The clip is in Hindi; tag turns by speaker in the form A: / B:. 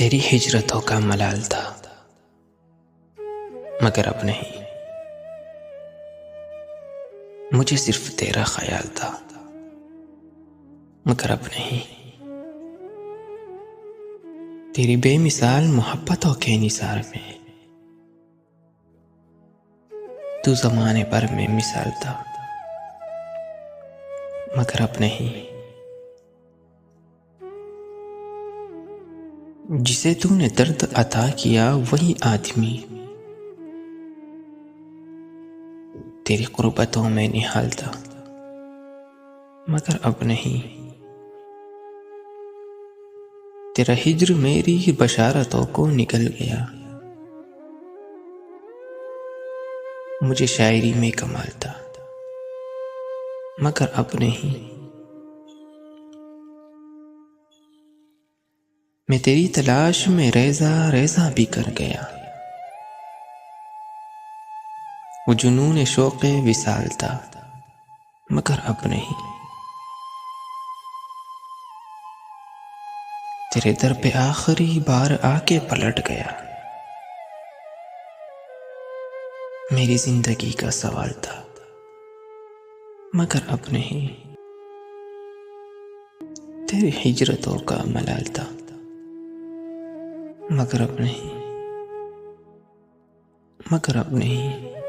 A: तेरी हिजरतों का मलाल था, मगर अब नहीं। मुझे सिर्फ तेरा ख्याल था, मगर अब नहीं। तेरी बेमिसाल मोहब्बतों के निसार में तू ज़माने पर में मिसाल था, मगर अब नहीं। जिसे तूने दर्द अता किया वही आदमी तेरी कुर्बतों में निहाल था, मगर अब नहीं। तेरा हिज्र मेरी बशारतों को निकल गया, मुझे शायरी में कमाल था, मगर अब नहीं। मैं तेरी तलाश में रेजा रेजा भी कर गया, वो जुनून शौक़ विसाल था, मगर अब नहीं। तेरे दर पे आखिरी बार आके पलट गया, मेरी जिंदगी का सवाल था, मगर अब नहीं। तेरी हिजरतों का मलाल था, मगर अब नहीं, मगर अब नहीं।